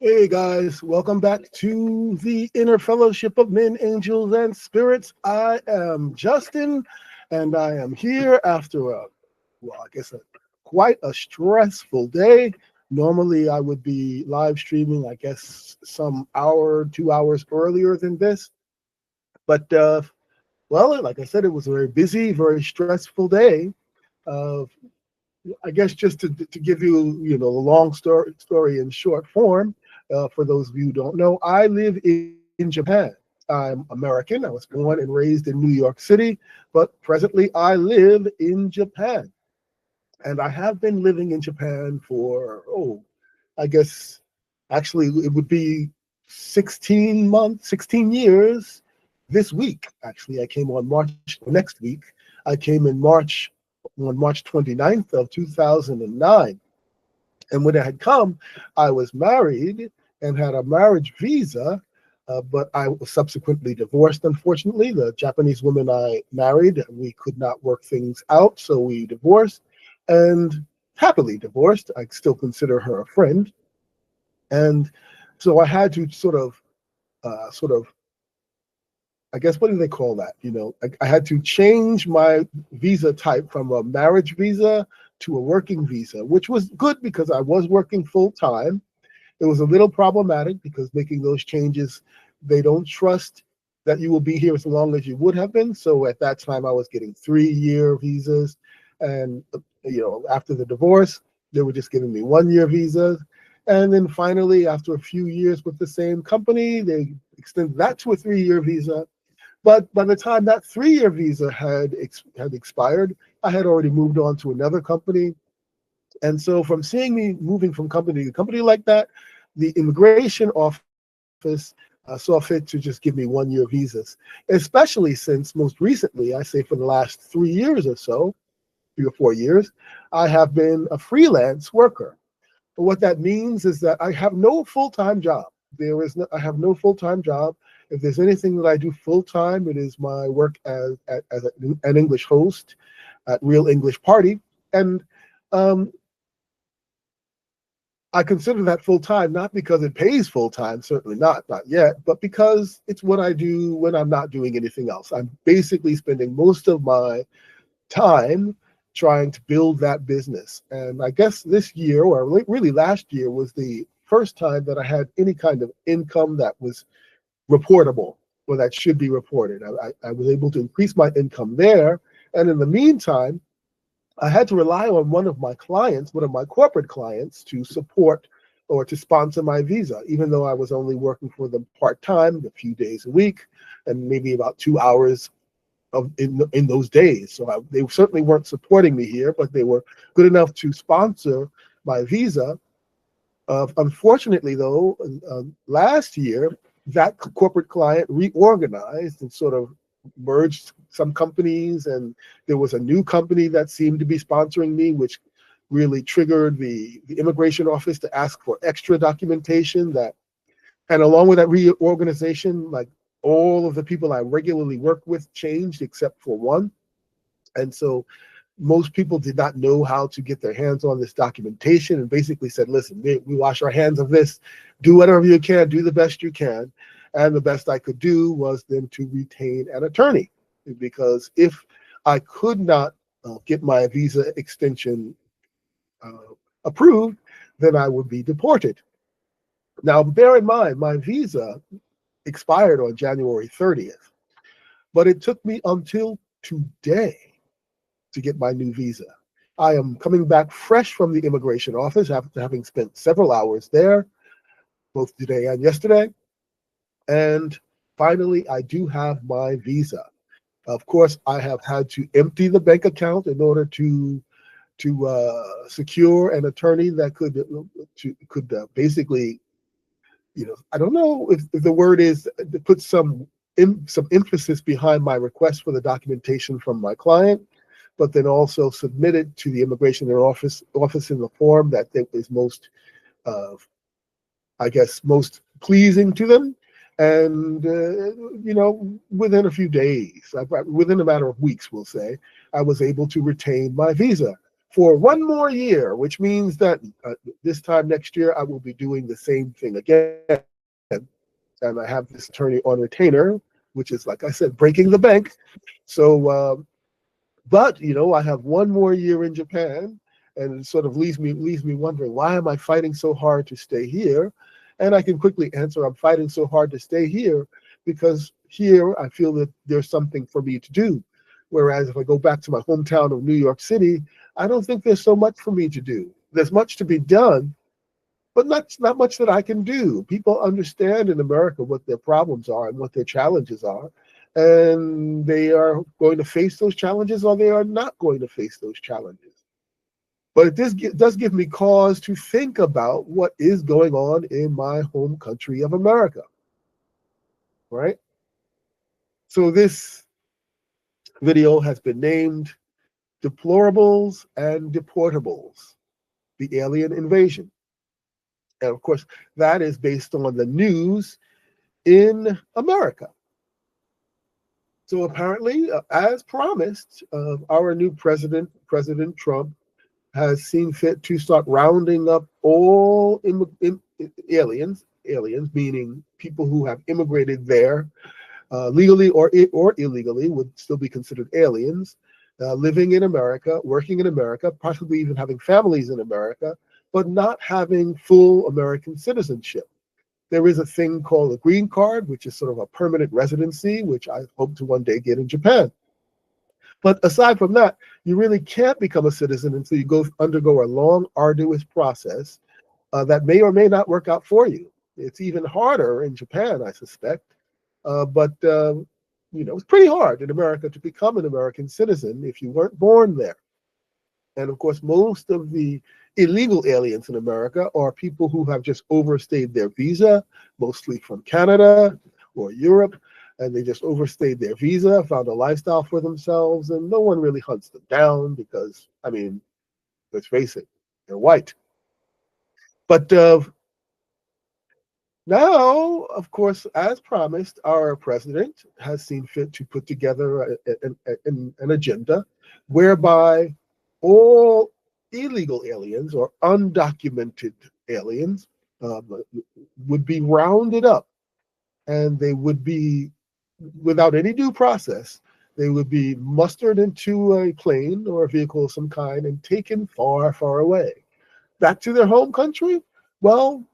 Hey guys, welcome back to the Inner Fellowship of Men, Angels, and Spirits. I am Justin, and I am here after quite a stressful day. Normally, I would be live streaming, I guess, some hour, 2 hours earlier than this. But, like I said, it was a very busy, very stressful day. Uh, I guess just to give you, the long story in short form, for those of you who don't know, I live in Japan. I'm American. I was born and raised in New York City, but presently I live in Japan. And I have been living in Japan for, I guess actually it would be 16 months, 16 years this week. Actually, I came on next week. I came on March 29th of 2009. And when I had come, I was married and had a marriage visa, but I was subsequently divorced, unfortunately. The Japanese woman I married, we could not work things out, so we divorced, and happily divorced. I still consider her a friend. And so I had to sort of, I guess, what do they call that? I had to change my visa type from a marriage visa to a working visa, which was good because I was working full time. It was a little problematic because making those changes, they don't trust that you will be here as long as you would have been. So at that time, I was getting 3-year visas. And, after the divorce, they were just giving me 1-year visas. And then finally, after a few years with the same company, they extended that to a 3-year visa. But by the time that 3-year visa had expired, I had already moved on to another company. And so from seeing me moving from company to company like that, the immigration office saw fit to just give me 1-year visas, especially since most recently, I say for the last 3 years or so, 3 or 4 years, I have been a freelance worker. But what that means is that I have no full-time job. I have no full-time job. If there's anything that I do full-time, it is my work as an English host at Real English Party. And um, I consider that full time, not because it pays full time, certainly not yet, but because it's what I do when I'm not doing anything else. I'm basically spending most of my time trying to build that business. And I guess this year, or really last year, was the first time that I had any kind of income that was reportable or that should be reported. I was able to increase my income there. And in the meantime, I had to rely on one of my corporate clients, to support or to sponsor my visa, even though I was only working for them part time, a few days a week, and maybe about 2 hours in those days. So they certainly weren't supporting me here, but they were good enough to sponsor my visa. Unfortunately, though, last year, that corporate client reorganized and sort of merged some companies, and there was a new company that seemed to be sponsoring me, which really triggered the immigration office to ask for extra documentation. And along with that reorganization, like, all of the people I regularly work with changed except for one. And so most people did not know how to get their hands on this documentation, and basically said, listen, we wash our hands of this. Do whatever you can, do the best you can. And the best I could do was then to retain an attorney, because if I could not get my visa extension approved, then I would be deported. Now, bear in mind, my visa expired on January 30th, but it took me until today to get my new visa. I am coming back fresh from the immigration office after having spent several hours there, both today and yesterday. And finally, I do have my visa. Of course, I have had to empty the bank account in order to secure an attorney that could basically, I don't know if the word is to put some emphasis behind my request for the documentation from my client, but then also submit it to the immigration office in the form that is most, uh, I guess, most pleasing to them. And within a few days, within a matter of weeks, we'll say, I was able to retain my visa. for one more year, which means that this time next year I will be doing the same thing again. And I have this attorney on retainer, which is, like I said, breaking the bank. So, but I have one more year in Japan, and it sort of leaves me wondering, why am I fighting so hard to stay here? And I can quickly answer, I'm fighting so hard to stay here because here I feel that there's something for me to do. Whereas if I go back to my hometown of New York City, I don't think there's so much for me to do. There's much to be done, but not much that I can do. People understand in America what their problems are and what their challenges are, and they are going to face those challenges or they are not going to face those challenges. But this does give me cause to think about what is going on in my home country of America, right? So this video has been named Deplorables and Deportables, the Alien Invasion. And of course, that is based on the news in America. So apparently, as promised, our new president, President Trump, has seen fit to start rounding up all aliens, meaning people who have immigrated there legally or illegally, would still be considered aliens, living in America, working in America, possibly even having families in America, but not having full American citizenship. There is a thing called a green card, which is sort of a permanent residency, which I hope to one day get in Japan. But aside from that, you really can't become a citizen until you undergo a long, arduous process that may or may not work out for you. It's even harder in Japan, I suspect. But it's pretty hard in America to become an American citizen if you weren't born there. And of course, most of the illegal aliens in America are people who have just overstayed their visa, mostly from Canada or Europe, and they just overstayed their visa, found a lifestyle for themselves, and no one really hunts them down because, I mean, let's face it, they're white. But now, of course, as promised, our president has seen fit to put together an agenda whereby all illegal aliens or undocumented aliens would be rounded up, and they would be, without any due process, they would be mustered into a plane or a vehicle of some kind and taken far, far away. Back to their home country? Well,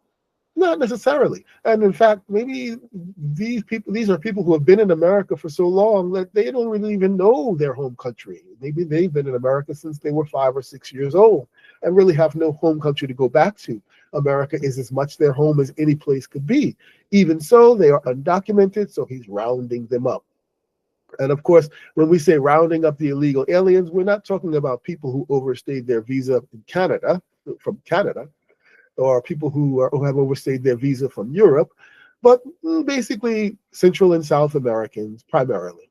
not necessarily. And in fact, maybe these are people who have been in America for so long that they don't really even know their home country. Maybe they've been in America since they were 5 or 6 years old and really have no home country to go back to. America is as much their home as any place could be. Even so, they are undocumented, so he's rounding them up. And of course, when we say rounding up the illegal aliens, we're not talking about people who overstayed their visa in Canada, from Canada, or people who have overstayed their visa from Europe, but basically Central and South Americans primarily.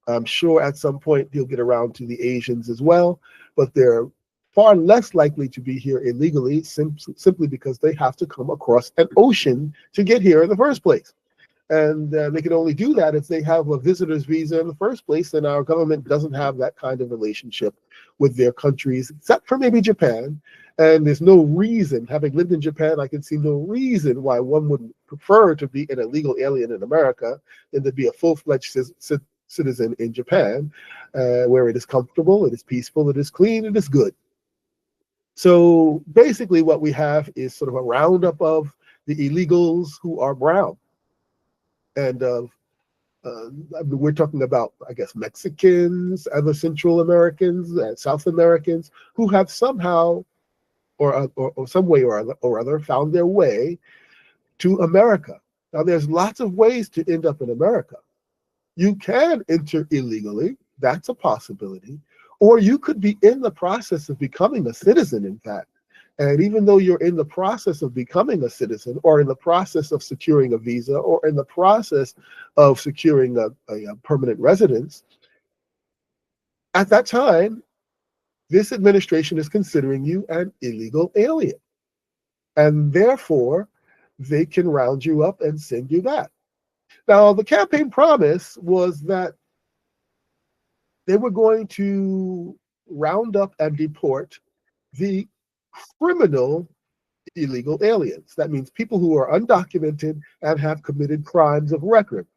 I'm sure at some point he'll get around to the Asians as well, but they're far less likely to be here illegally simply because they have to come across an ocean to get here in the first place. And they can only do that if they have a visitor's visa in the first place, and our government doesn't have that kind of relationship with their countries, except for maybe Japan. And there's no reason, having lived in Japan, I can see no reason why one would prefer to be an illegal alien in America than to be a full-fledged citizen in Japan, where it is comfortable, it is peaceful, it is clean, it is good. So basically what we have is sort of a roundup of the illegals who are brown. And we're talking about, I guess, Mexicans, other Central Americans, South Americans, who have somehow or some way or other found their way to America. Now, there's lots of ways to end up in America. You can enter illegally. That's a possibility. Or you could be in the process of becoming a citizen, in fact. And even though you're in the process of becoming a citizen, or in the process of securing a visa, or in the process of securing a permanent residence, at that time, this administration is considering you an illegal alien. And therefore, they can round you up and send you back. Now, the campaign promise was that they were going to round up and deport the criminal illegal aliens. That means people who are undocumented and have committed crimes of record.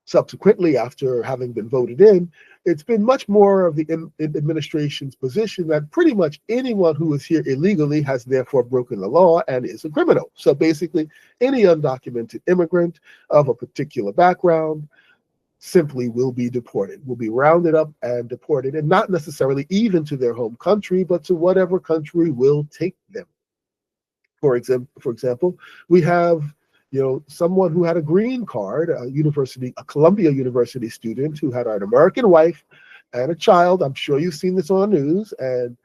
Subsequently, after having been voted in, it's been much more of the administration's position that pretty much anyone who is here illegally has therefore broken the law and is a criminal. So basically, any undocumented immigrant of a particular background simply will be deported, will be rounded up and deported, and not necessarily even to their home country, but to whatever country will take them. For example, we have someone who had a green card, a Columbia University student who had an American wife and a child. I'm sure you've seen this on the news, and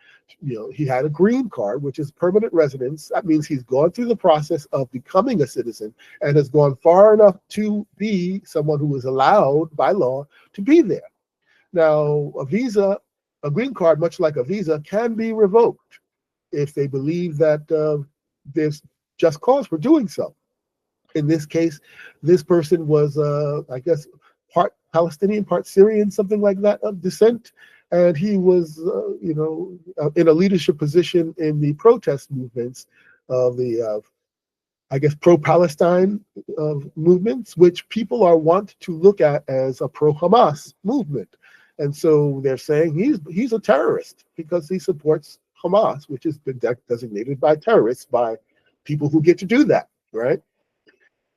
he had a green card, which is permanent residence. That means he's gone through the process of becoming a citizen and has gone far enough to be someone who is allowed by law to be there. Now, a green card, much like a visa, can be revoked if they believe that there's just cause for doing so. In this case, this person was, I guess, part Palestinian, part Syrian, something like that, of descent. And he was, in a leadership position in the protest movements of the, I guess, pro-Palestine movements, which people are wont to look at as a pro-Hamas movement. And so they're saying he's a terrorist because he supports Hamas, which has been designated by terrorists, by people who get to do that, right?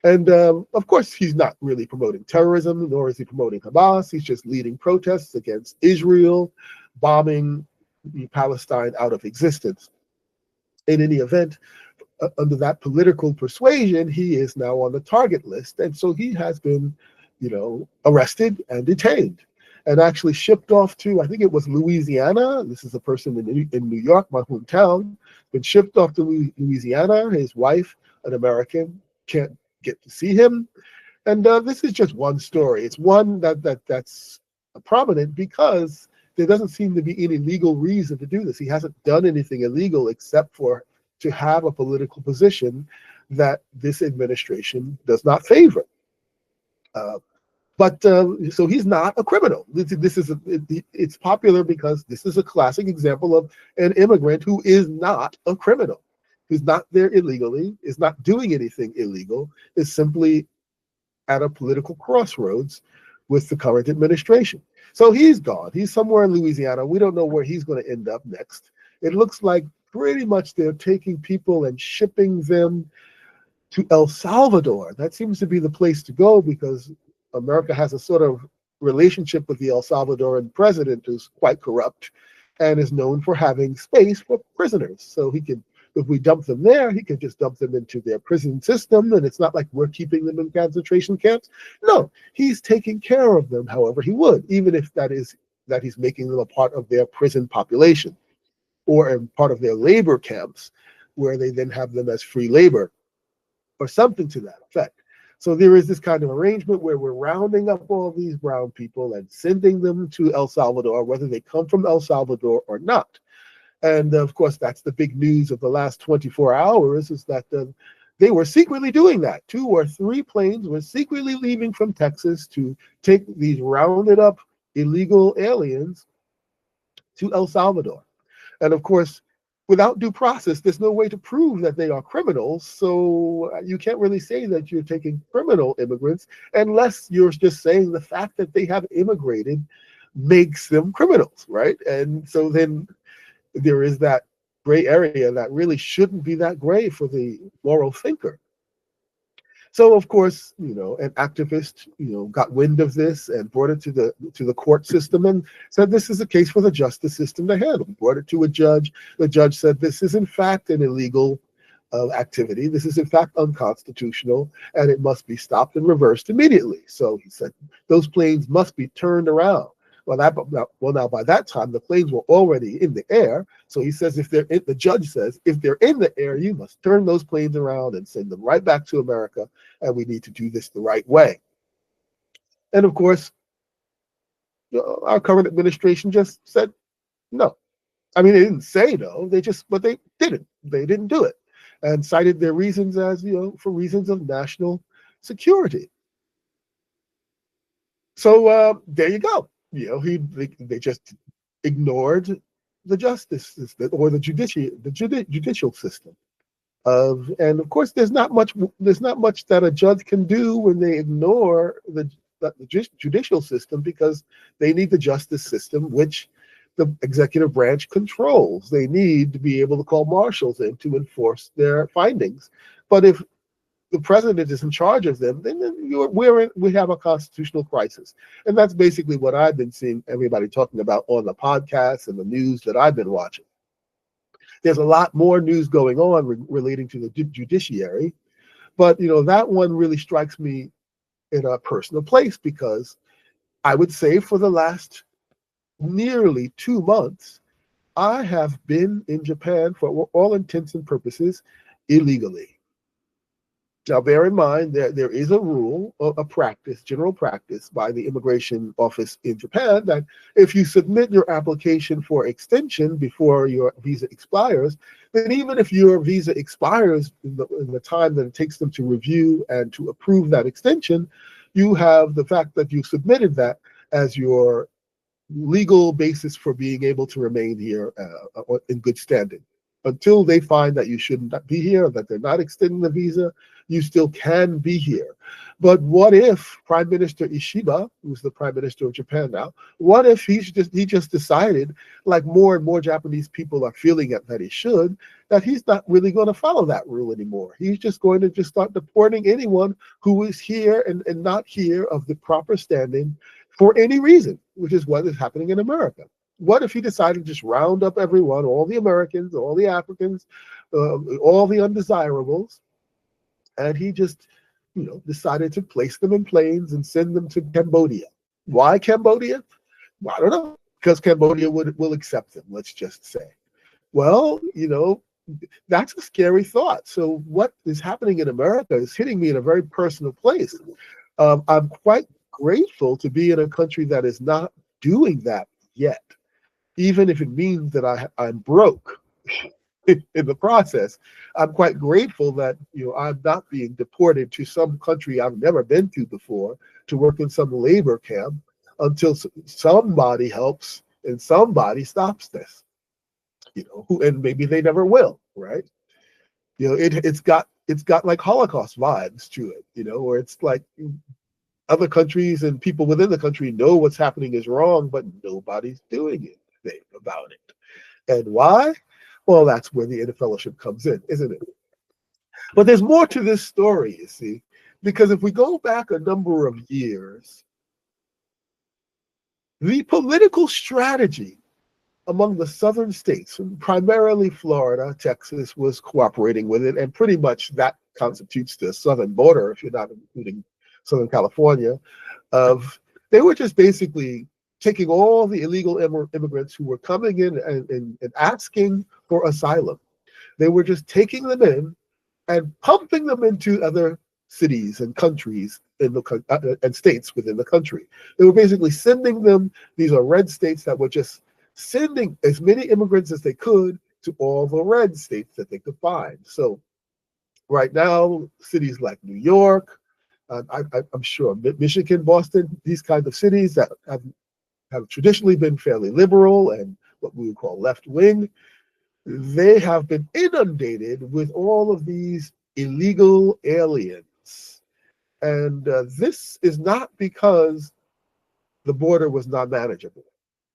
And of course, he's not really promoting terrorism, nor is he promoting Hamas. He's just leading protests against Israel, bombing Palestine out of existence. In any event, under that political persuasion, he is now on the target list. And so he has been, arrested and detained and actually shipped off to, I think it was Louisiana. This is a person in New York, my hometown, been shipped off to Louisiana. His wife, an American, can't get to see him. And this is just one story. It's one that's prominent because there doesn't seem to be any legal reason to do this. He hasn't done anything illegal except for to have a political position that this administration does not favor. But so he's not a criminal. It's popular because this is a classic example of an immigrant who is not a criminal, who's not there illegally, is not doing anything illegal, is simply at a political crossroads with the current administration. So he's gone. He's somewhere in Louisiana. We don't know where he's going to end up next. It looks like pretty much they're taking people and shipping them to El Salvador. That seems to be the place to go because America has a sort of relationship with the El Salvadoran president who's quite corrupt and is known for having space for prisoners. So he could, if we dump them there, he could just dump them into their prison system, and it's not like we're keeping them in concentration camps. No, he's taking care of them however he would, even if that is that he's making them a part of their prison population or a part of their labor camps, where they then have them as free labor or something to that effect. So there is this kind of arrangement where we're rounding up all these brown people and sending them to El Salvador, whether they come from El Salvador or not. And of course, that's the big news of the last 24 hours is that they were secretly doing that. 2 or 3 planes were secretly leaving from Texas to take these rounded up illegal aliens to El Salvador. And of course, without due process, there's no way to prove that they are criminals. So you can't really say that you're taking criminal immigrants unless you're just saying the fact that they have immigrated makes them criminals, right? And so then there is that gray area that really shouldn't be that gray for the moral thinker. So of course, an activist, got wind of this and brought it to the court system and said this is a case for the justice system to handle. Brought it to a judge. The judge said this is in fact an illegal activity. This is in fact unconstitutional, and it must be stopped and reversed immediately. So he said those planes must be turned around. Well, now by that time the planes were already in the air. So he says the judge says if they're in the air, you must turn those planes around and send them right back to America, and we need to do this the right way. And of course, our current administration just said no. I mean, they didn't say no. But they didn't. They didn't do it, and cited their reasons as for reasons of national security. So there you go. They just ignored the justice system or the judicial system. And of course, there's not much that a judge can do when they ignore the judicial system, because they need the justice system, which the executive branch controls. They need to be able to call marshals in to enforce their findings. But if the president is in charge of them, then we have a constitutional crisis. And that's basically what I've been seeing everybody talking about on the podcasts and the news that I've been watching. There's a lot more news going on relating to the judiciary, but that one really strikes me in a personal place, because I would say for the last nearly 2 months, I have been in Japan for all intents and purposes illegally. Now, bear in mind that there is a rule, a practice, general practice by the immigration office in Japan, that if you submit your application for extension before your visa expires, then even if your visa expires in the time that it takes them to review and to approve that extension, you have the fact that you submitted that as your legal basis for being able to remain here in good standing. Until they find that you shouldn't be here, that they're not extending the visa, you still can be here. But what if Prime Minister Ishiba, who's the Prime Minister of Japan now, what if he just decided, like more and more Japanese people are feeling that he should, that he's not really going to follow that rule anymore? He's just going to start deporting anyone who is here and not here of the proper standing for any reason, which is what is happening in America. What if he decided to just round up everyone, all the Americans, all the Africans, all the undesirables, and he just, decided to place them in planes and send them to Cambodia? Why Cambodia? Well, I don't know, because Cambodia will accept them, let's just say. Well, that's a scary thought. So what is happening in America is hitting me in a very personal place. I'm quite grateful to be in a country that is not doing that yet, even if it means that I'm broke in the process. I'm quite grateful that I'm not being deported to some country I've never been to before to work in some labor camp until somebody helps and somebody stops this. And maybe they never will, right? It's got like Holocaust vibes to it, where it's like other countries and people within the country know what's happening is wrong, but nobody's doing anything about it. And why? Well, that's where the interfellowship comes in, isn't it? But there's more to this story, you see, because if we go back a number of years, the political strategy among the southern states, primarily Florida, Texas was cooperating with it, and pretty much that constitutes the southern border, if you're not including Southern California. They were just basically taking all the illegal immigrants who were coming in and asking for asylum. They were just taking them in and pumping them into other cities and countries and states within the country. They were basically sending them. These are red states that were just sending as many immigrants as they could to all the red states that they could find. So right now, cities like New York, I'm sure Michigan, Boston, these kinds of cities that have traditionally been fairly liberal and what we would call left-wing, they have been inundated with all of these illegal aliens. And this is not because the border was not manageable,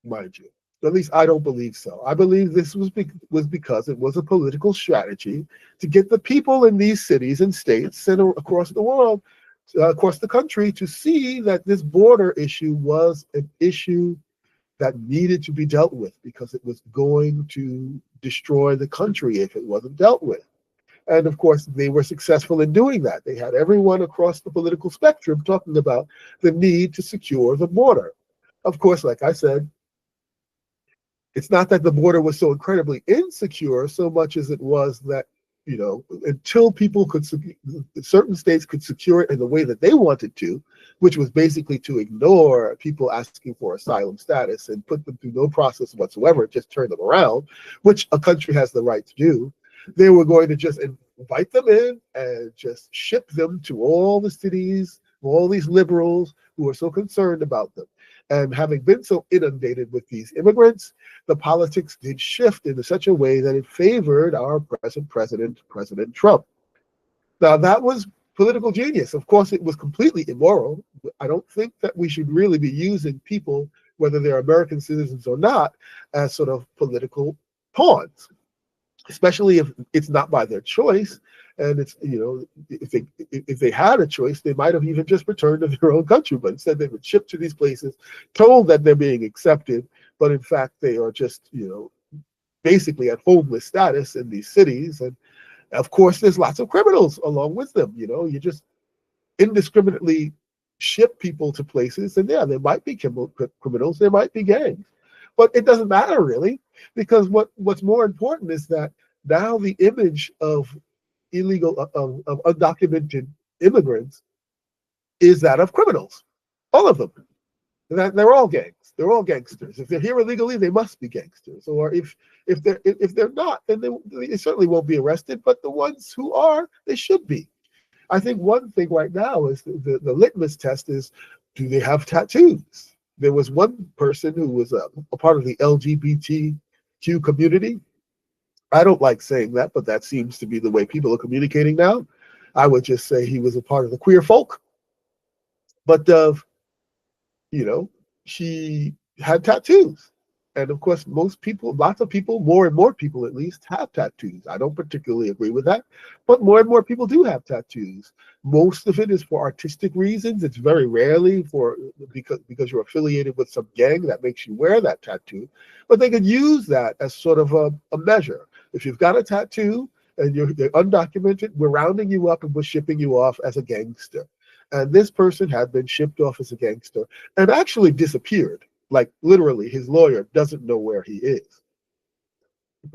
mind you. At least I don't believe so. I believe this was because it was a political strategy to get the people in these cities and states and across the world, across the country, to see that this border issue was an issue that needed to be dealt with, because it was going to destroy the country if it wasn't dealt with. And of course, they were successful in doing that. They had everyone across the political spectrum talking about the need to secure the border. Of course, like I said, it's not that the border was so incredibly insecure so much as it was that, until people certain states could secure it in the way that they wanted to, which was basically to ignore people asking for asylum status and put them through no process whatsoever, just turn them around, which a country has the right to do. They were going to just invite them in and just ship them to all the cities, all these liberals who are so concerned about them. And having been so inundated with these immigrants, the politics did shift in such a way that it favored our present president, President Trump. Now, that was political genius. Of course, it was completely immoral. I don't think that we should really be using people, whether they're American citizens or not, as sort of political pawns, especially if it's not by their choice. And it's, if they had a choice, they might have even just returned to their own country, but instead they've been shipped to these places, told that they're being accepted, but in fact they are just, basically at homeless status in these cities. And of course, there's lots of criminals along with them. You just indiscriminately ship people to places, and yeah, there might be criminals, there might be gangs, but it doesn't matter really, because what's more important is that now the image of undocumented immigrants is that of criminals, all of them. That they're all gangs. They're all gangsters. If they're here illegally, they must be gangsters. Or if they're not, then they certainly won't be arrested. But the ones who are, they should be. I think one thing right now is the litmus test is, do they have tattoos? There was one person who was a part of the LGBTQ community. I don't like saying that, but that seems to be the way people are communicating now. I would just say he was a part of the queer folk. But she had tattoos. And of course, most people, lots of people, more and more people at least, have tattoos. I don't particularly agree with that, but more and more people do have tattoos. Most of it is for artistic reasons. It's very rarely because you're affiliated with some gang that makes you wear that tattoo. But they could use that as sort of a measure. If you've got a tattoo and you're undocumented, we're rounding you up and we're shipping you off as a gangster. And this person had been shipped off as a gangster and actually disappeared. Like literally, his lawyer doesn't know where he is,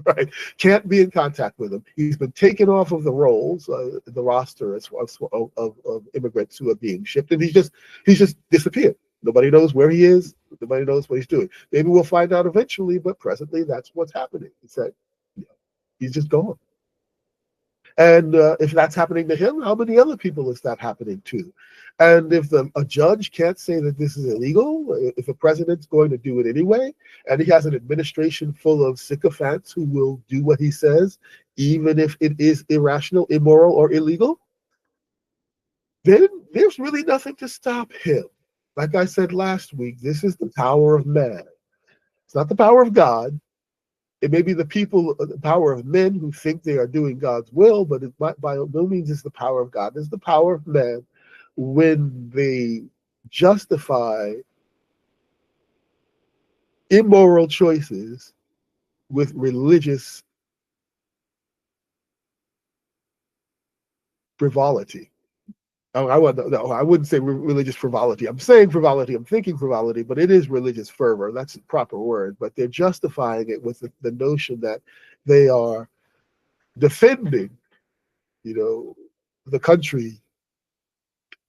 right? Can't be in contact with him. He's been taken off of the rolls, the roster of immigrants who are being shipped, and he's just disappeared. Nobody knows where he is. Nobody knows what he's doing. Maybe we'll find out eventually, but presently that's what's happening. He said, he's just gone. And if that's happening to him, how many other people is that happening to? And if a judge can't say that this is illegal, if the president's going to do it anyway, and he has an administration full of sycophants who will do what he says, even if it is irrational, immoral, or illegal, then there's really nothing to stop him. Like I said last week, this is the power of man. It's not the power of God. It may be the power of men who think they are doing God's will, but it by no means is the power of God. It's the power of man when they justify immoral choices with religious frivolity. I wouldn't say religious frivolity. I'm saying frivolity. I'm thinking frivolity, but it is religious fervor. That's the proper word. But they're justifying it with the notion that they are defending, the country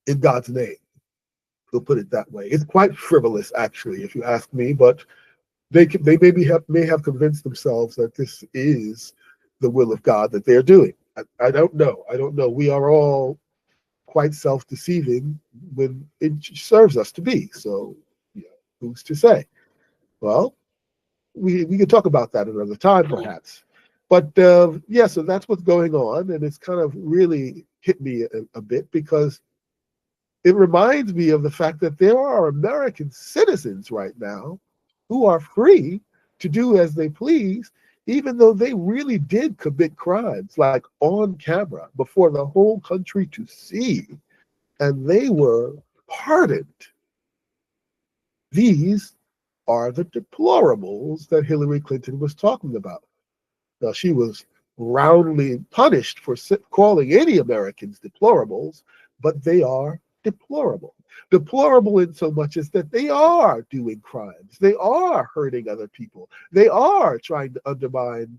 in God's name. We'll put it that way. It's quite frivolous, actually, if you ask me. But they may have convinced themselves that this is the will of God that they're doing. I don't know. We are all quite self-deceiving when it serves us to be. So, who's to say? Well, we can talk about that another time, perhaps. But so that's what's going on, and it's kind of really hit me a bit because it reminds me of the fact that there are American citizens right now who are free to do as they please, even though they really did commit crimes, like on camera, before the whole country to see, and they were pardoned. These are the deplorables that Hillary Clinton was talking about. Now, she was roundly punished for calling any Americans deplorables, but they are deplorable. Deplorable in so much as that they are doing crimes. They are hurting other people. They are trying to undermine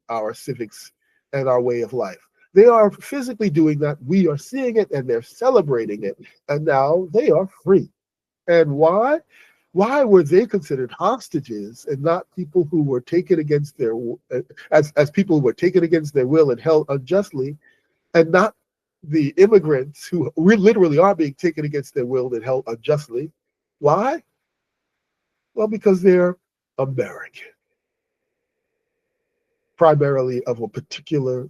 our civics and our way of life. They are physically doing that. We are seeing it, and they're celebrating it. And now they are free. And why? Why were they considered hostages and not people who were taken against their as people who were taken against their will and held unjustly, and not the immigrants who literally are being taken against their will and held unjustly? Why? Well, because they're American, primarily of a particular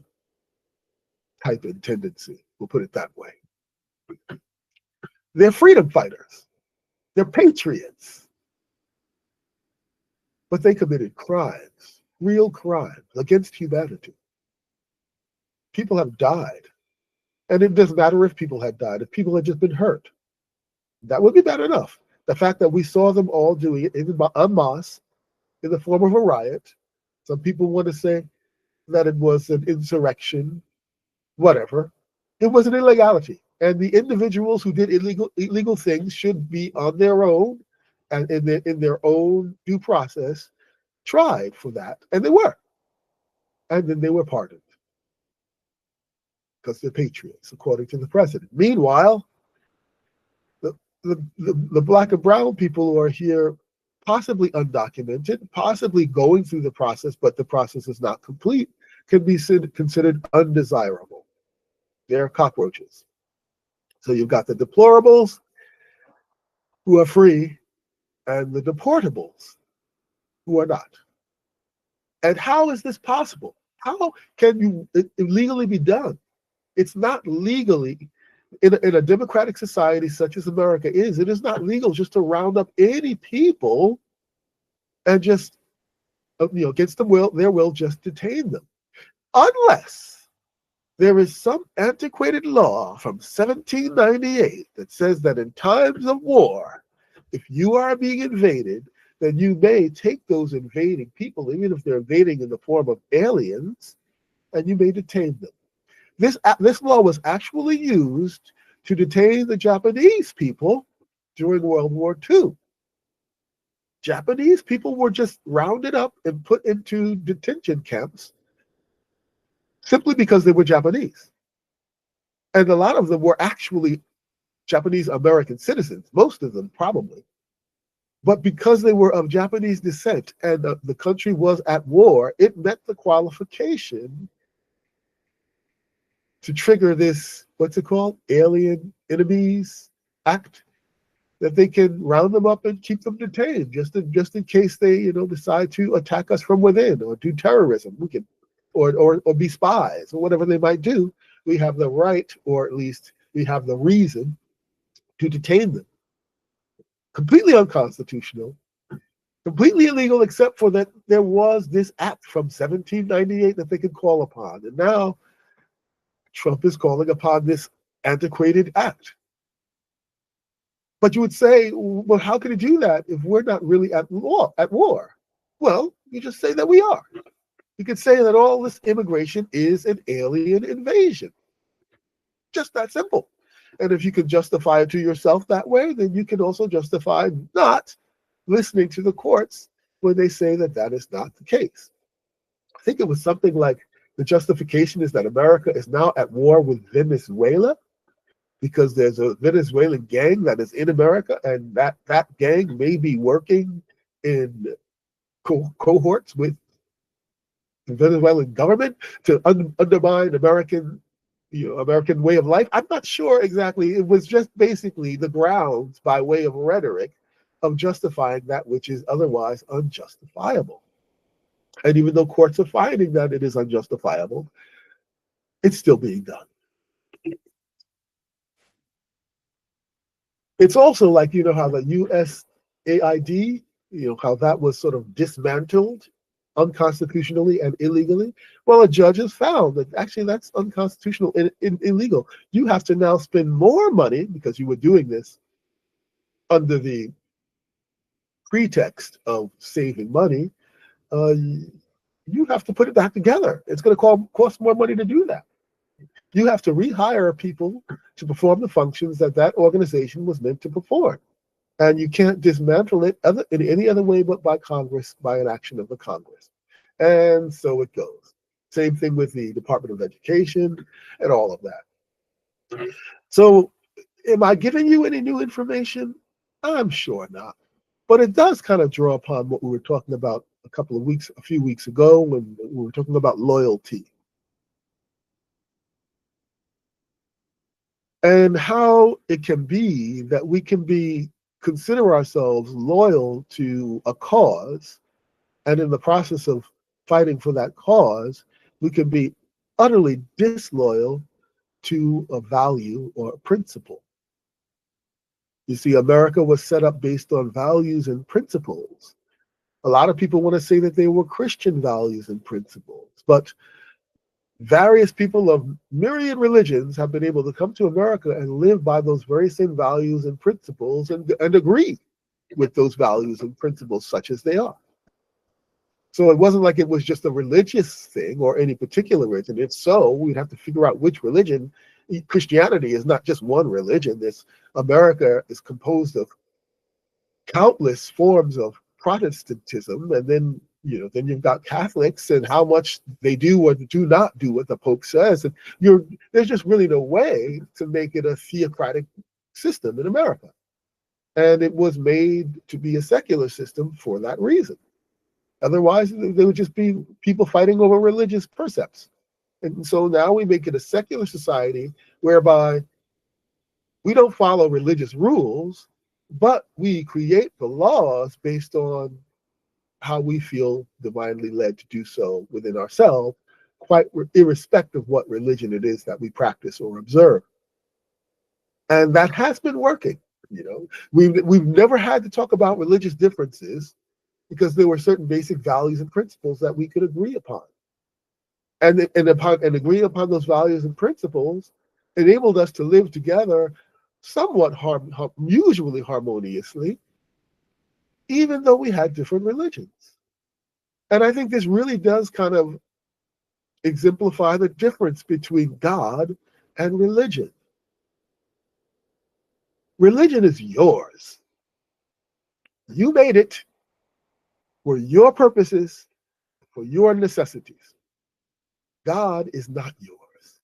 type and tendency. We'll put it that way. They're freedom fighters. They're patriots. But they committed crimes, real crimes against humanity. People have died. And it doesn't matter if people had died, if people had just been hurt. That would be bad enough. The fact that we saw them all doing it en masse in the form of a riot. Some people want to say that it was an insurrection, whatever. It was an illegality. And the individuals who did illegal things should be on their own and in their own due process tried for that. And they were. And then they were pardoned because they're patriots, according to the president. Meanwhile, the black and brown people who are here, possibly undocumented, possibly going through the process, but the process is not complete, can be considered undesirable. They're cockroaches. So you've got the deplorables who are free and the deportables who are not. And how is this possible? How can it legally be done? It's not legally, in a democratic society such as America is, it is not legal just to round up any people and just, against their will, just detain them. Unless there is some antiquated law from 1798 that says that in times of war, if you are being invaded, then you may take those invading people, even if they're invading in the form of aliens, and you may detain them. This law was actually used to detain the Japanese people during World War II. Japanese people were just rounded up and put into detention camps simply because they were Japanese. And a lot of them were actually Japanese American citizens, most of them probably. But because they were of Japanese descent and the country was at war, it met the qualification to trigger this, what's it called? Alien Enemies Act, that they can round them up and keep them detained just in case they, decide to attack us from within or do terrorism. We can, or be spies or whatever they might do. We have the right, or at least we have the reason to detain them. Completely unconstitutional, completely illegal, except for that there was this act from 1798 that they could call upon. And now Trump is calling upon this antiquated act. But you would say, well, how can he do that if we're not really at war? Well, you just say that we are. You could say that all this immigration is an alien invasion. Just that simple. And if you can justify it to yourself that way, then you can also justify not listening to the courts when they say that that is not the case. I think it was something like the justification is that America is now at war with Venezuela because there's a Venezuelan gang that is in America, and that gang may be working in cohorts with the Venezuelan government to undermine American way of life. I'm not sure exactly. It was just basically the grounds by way of rhetoric of justifying that which is otherwise unjustifiable. And even though courts are finding that it is unjustifiable, it's still being done. It's also like, how the USAID, how that was sort of dismantled unconstitutionally and illegally. Well, a judge has found that actually that's unconstitutional and illegal. You have to now spend more money because you were doing this under the pretext of saving money. You have to put it back together. It's going to cost more money to do that. You have to rehire people to perform the functions that organization was meant to perform. And you can't dismantle it in any other way but by Congress, by an action of the Congress. And so it goes. Same thing with the Department of Education and all of that. So am I giving you any new information? I'm sure not. But it does kind of draw upon what we were talking about a few weeks ago when we were talking about loyalty. And how it can be that we can be consider ourselves loyal to a cause, and in the process of fighting for that cause, we can be utterly disloyal to a value or a principle. You see, America was set up based on values and principles. A lot of people want to say that they were Christian values and principles, but various people of myriad religions have been able to come to America and live by those very same values and principles and agree with those values and principles such as they are. So it wasn't like it was just a religious thing or any particular religion. If so, we'd have to figure out which religion. Christianity is not just one religion. America is composed of countless forms of Protestantism, and then then you've got Catholics and how much they do or do not do what the Pope says, and there's just really no way to make it a theocratic system in America, and it was made to be a secular system for that reason. Otherwise, there would just be people fighting over religious precepts, and so now we make it a secular society whereby we don't follow religious rules, but we create the laws based on how we feel divinely led to do so within ourselves, quite irrespective of what religion it is that we practice or observe. And that has been working. We've never had to talk about religious differences because there were certain basic values and principles that we could agree upon. And agreeing upon those values and principles enabled us to live together somewhat usually harmoniously, even though we had different religions. And I think this really does kind of exemplify the difference between God and religion. Religion is yours. You made it for your purposes, for your necessities. God is not yours.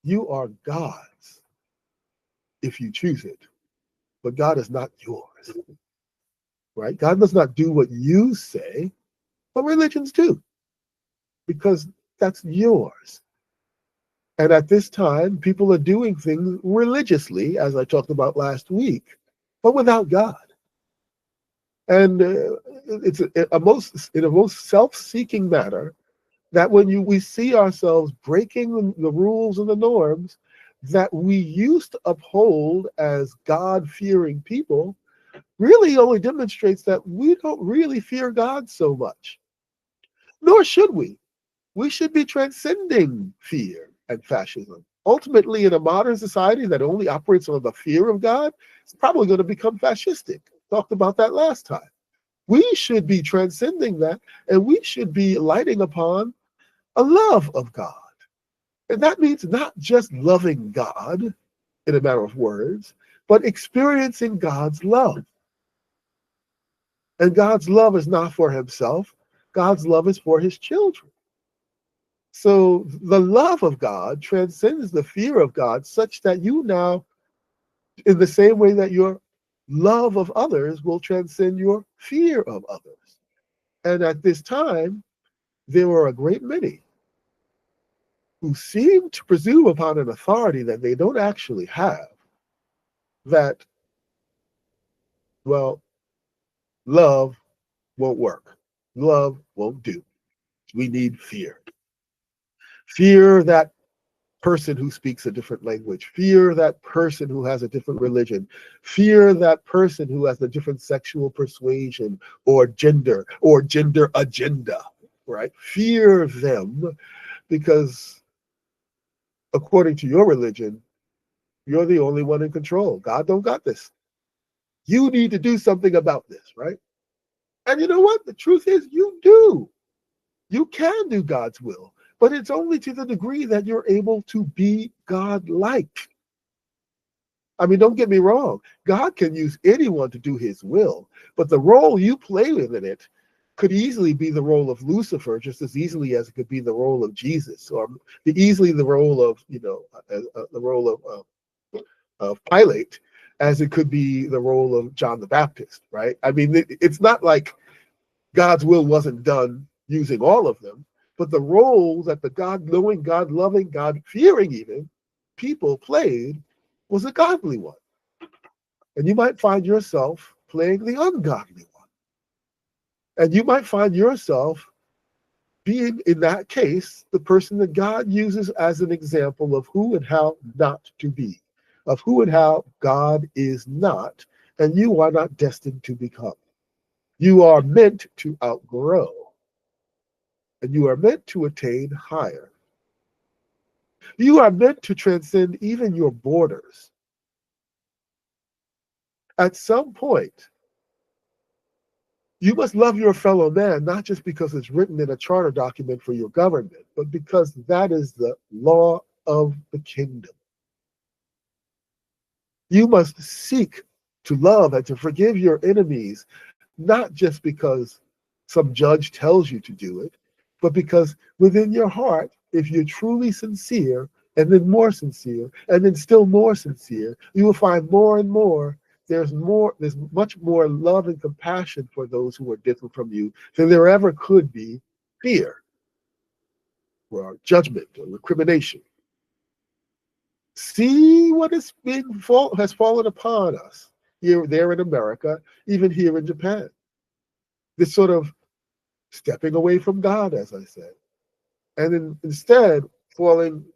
You are God's if you choose it, but God is not yours. Right? God does not do what you say, but religions do, because that's yours. And at this time, people are doing things religiously, as I talked about last week, but without God. And it's in a most self-seeking manner that when we see ourselves breaking the rules and the norms that we used to uphold as God-fearing people, really only demonstrates that we don't really fear God so much. Nor should we. We should be transcending fear and fascism. Ultimately, in a modern society that only operates on the fear of God, it's probably going to become fascistic. Talked about that last time. We should be transcending that, and we should be lighting upon a love of God. And that means not just loving God in a matter of words, but experiencing God's love. And God's love is not for himself. God's love is for his children. So the love of God transcends the fear of God, such that you now, in the same way that your love of others will transcend your fear of others. And at this time, there were a great many who seem to presume upon an authority that they don't actually have, that, well, love won't work. Love won't do. We need fear. Fear that person who speaks a different language. Fear that person who has a different religion. Fear that person who has a different sexual persuasion or gender agenda, right? Fear them because according to your religion, you're the only one in control. God don't got this. You need to do something about this, right? And you know what? The truth is you do. You can do God's will, but it's only to the degree that you're able to be God-like. I mean, don't get me wrong. God can use anyone to do his will, but the role you play within it could easily be the role of Lucifer, just as easily as it could be the role of Jesus, or easily the role of, the role of Pilate, as it could be the role of John the Baptist, right? I mean, it's not like God's will wasn't done using all of them, but the role that the God-knowing, God-loving, God-fearing even people played was a godly one. And you might find yourself playing the ungodly one. And you might find yourself being, in that case, the person that God uses as an example of who and how not to be, of who and how God is not, and you are not destined to become. You are meant to outgrow, and you are meant to attain higher. You are meant to transcend even your borders. At some point, you must love your fellow man, not just because it's written in a charter document for your government, but because that is the law of the kingdom. You must seek to love and to forgive your enemies, not just because some judge tells you to do it, but because within your heart, if you're truly sincere, and then more sincere, and then still more sincere, you will find more and more there's much more love and compassion for those who are different from you than there ever could be fear or judgment or recrimination. See what has fallen upon us here, there in America, even here in Japan. This sort of stepping away from God, as I said, and then instead falling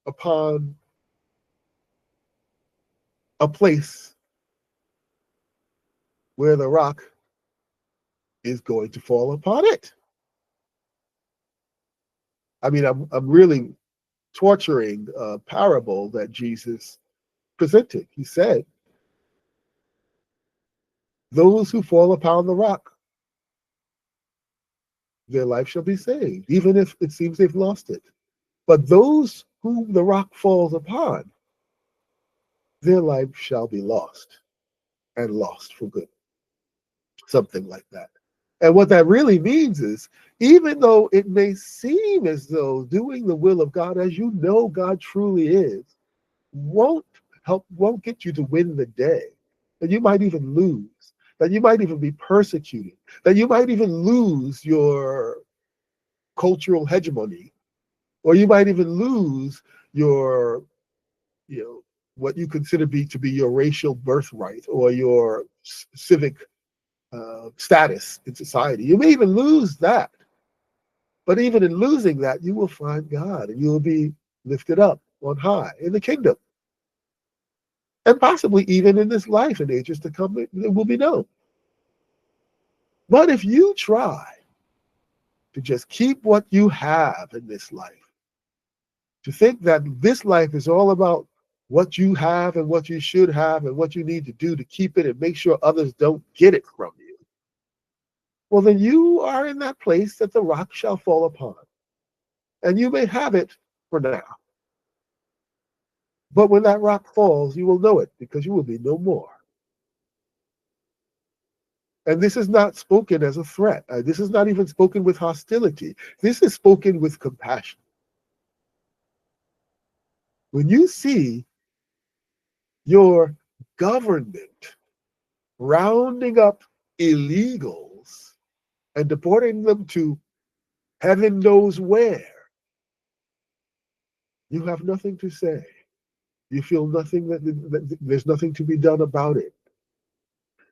upon a place where the rock is going to fall upon it. I mean, I'm really torturing a parable that Jesus presented. He said, those who fall upon the rock, their life shall be saved, even if it seems they've lost it. But those whom the rock falls upon, their life shall be lost, and lost for good. Something like that. And what that really means is, even though it may seem as though doing the will of God, as you know God truly is, won't get you to win the day, that you might even lose, that you might even be persecuted, that you might even lose your cultural hegemony, or you might even lose your, what you consider to be your racial birthright or your civic status in society. You may even lose that. But even in losing that, you will find God and you will be lifted up on high in the kingdom. And possibly even in this life in ages to come, it will be known. But if you try to just keep what you have in this life, to think that this life is all about what you have and what you should have and what you need to do to keep it and make sure others don't get it from you, well, then you are in that place that the rock shall fall upon. And you may have it for now. But when that rock falls, you will know it because you will be no more. And this is not spoken as a threat. This is not even spoken with hostility. This is spoken with compassion. When you see your government rounding up illegals and deporting them to heaven knows where, you have nothing to say. You feel nothing, that there's nothing to be done about it.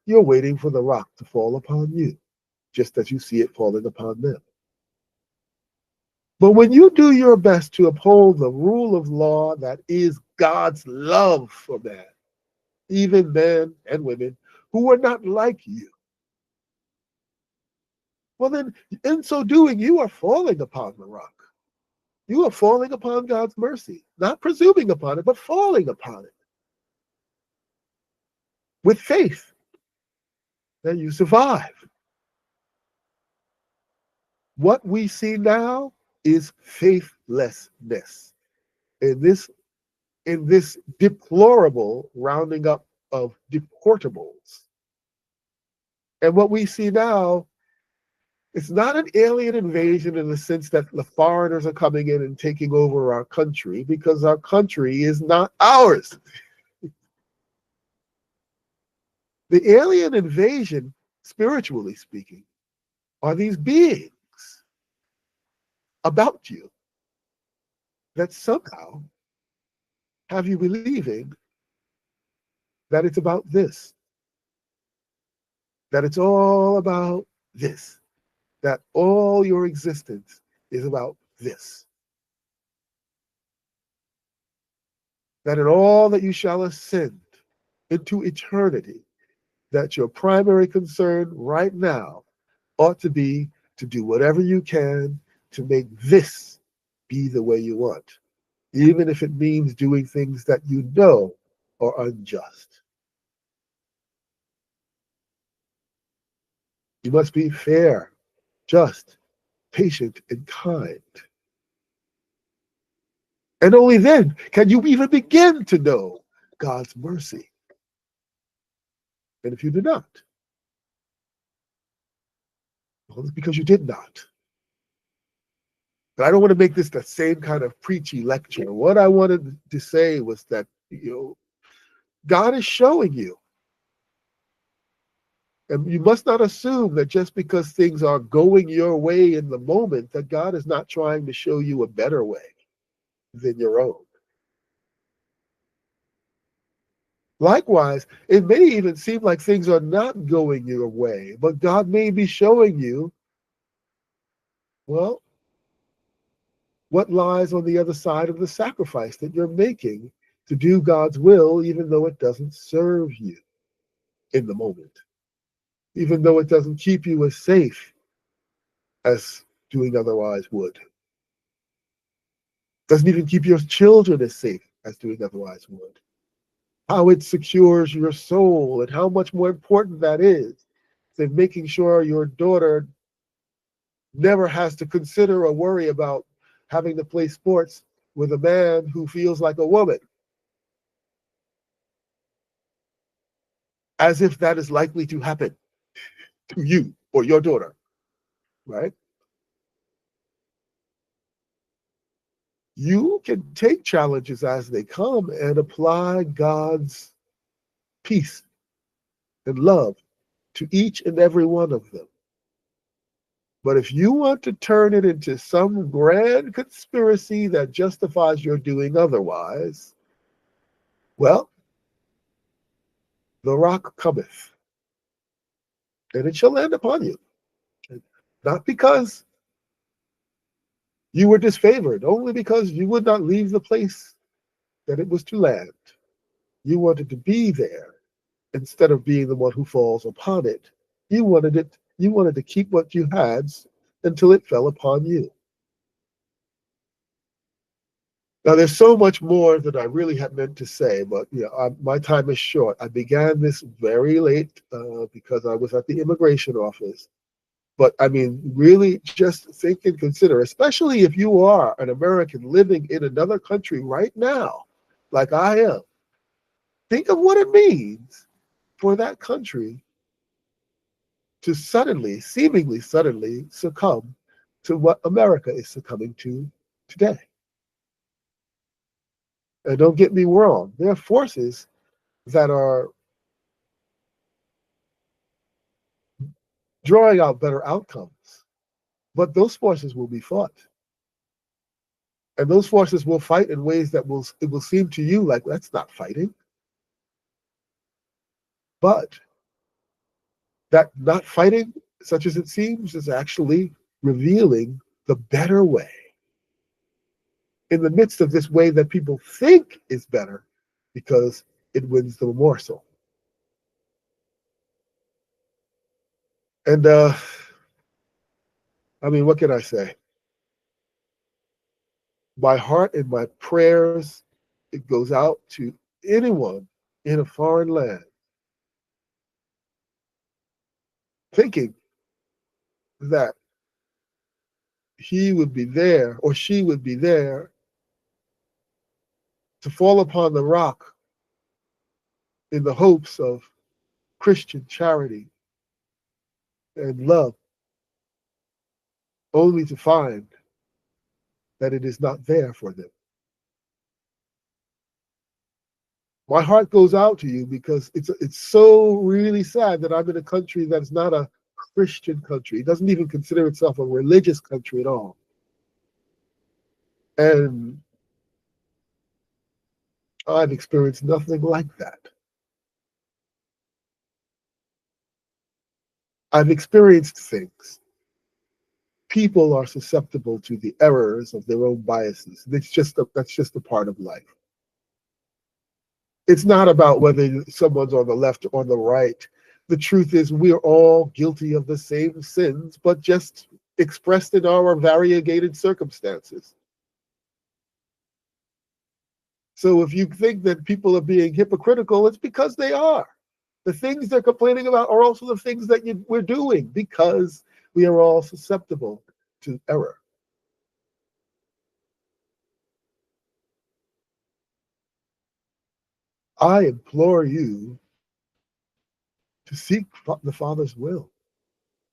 You're waiting for the rock to fall upon you, just as you see it falling upon them. But when you do your best to uphold the rule of law that is God's love for man, even men and women who are not like you, well then, in so doing, you are falling upon the rock. You are falling upon God's mercy, not presuming upon it, but falling upon it with faith that you survive. What we see now is faithlessness. In this deplorable rounding up of deportables. And what we see now, it's not an alien invasion in the sense that the foreigners are coming in and taking over our country, because our country is not ours. The alien invasion, spiritually speaking, are these beings about you that somehow have you believing that it's about this. that it's all about this, that all your existence is about this, that in all that you shall ascend into eternity, that your primary concern right now ought to be to do whatever you can to make this be the way you want, even if it means doing things that you know are unjust. You must be fair, just, patient, and kind. And only then can you even begin to know God's mercy. And if you do not, well, it's because you did not. But I don't want to make this the same kind of preachy lecture. What I wanted to say was that, God is showing you. And you must not assume that just because things are going your way in the moment, that God is not trying to show you a better way than your own. Likewise, it may even seem like things are not going your way, but God may be showing you, well, what lies on the other side of the sacrifice that you're making to do God's will, even though it doesn't serve you in the moment, even though it doesn't keep you as safe as doing otherwise would. Doesn't even keep your children as safe as doing otherwise would. How it secures your soul and how much more important that is than making sure your daughter never has to consider or worry about having to play sports with a man who feels like a woman, as if that is likely to happen to you or your daughter, right? You can take challenges as they come and apply God's peace and love to each and every one of them. But if you want to turn it into some grand conspiracy that justifies your doing otherwise, well, the rock cometh, and it shall land upon you. Not because you were disfavored, only because you would not leave the place that it was to land. You wanted to be there instead of being the one who falls upon it. You wanted to keep what you had until it fell upon you. Now, there's so much more that I really had meant to say, but my time is short. I began this very late because I was at the immigration office. But I mean, really just think and consider, especially if you are an American living in another country right now, like I am, think of what it means for that country to suddenly, seemingly suddenly, succumb to what America is succumbing to today. And don't get me wrong, there are forces that are drawing out better outcomes, but those forces will be fought. And those forces will fight in ways that it will seem to you like that's not fighting. But that not fighting, such as it seems, is actually revealing the better way in the midst of this way that people think is better because it wins the morsel. And I mean, what can I say? My heart and my prayers, it goes out to anyone in a foreign land thinking that he would be there or she would be there to fall upon the rock in the hopes of Christian charity and love, only to find that it is not there for them. My heart goes out to you because it's so really sad that I'm in a country that's not a Christian country. It doesn't even consider itself a religious country at all. And I've experienced nothing like that. I've experienced things. People are susceptible to the errors of their own biases. That's just a part of life. It's not about whether someone's on the left or on the right. The truth is we're all guilty of the same sins, but just expressed in our variegated circumstances. So if you think that people are being hypocritical, it's because they are. The things they're complaining about are also the things that we're doing, because we are all susceptible to error. I implore you to seek the Father's will.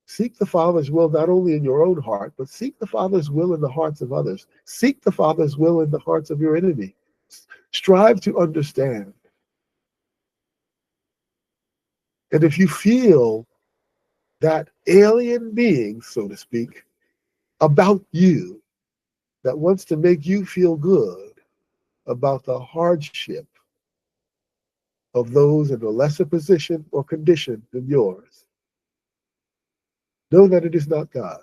Seek the Father's will not only in your own heart, but seek the Father's will in the hearts of others. Seek the Father's will in the hearts of your enemy. Strive to understand. And if you feel that alien being, so to speak, about you, that wants to make you feel good about the hardship of those in a lesser position or condition than yours, know that it is not God,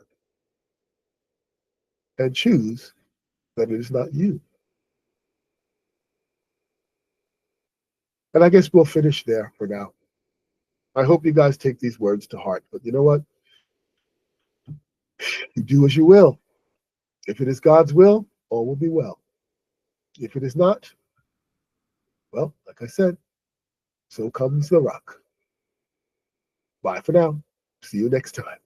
and choose that it is not you. And I guess we'll finish there for now. I hope you guys take these words to heart. But you know what? You do as you will. If it is God's will, all will be well. If it is not, well, like I said, so comes the rock. Bye for now. See you next time.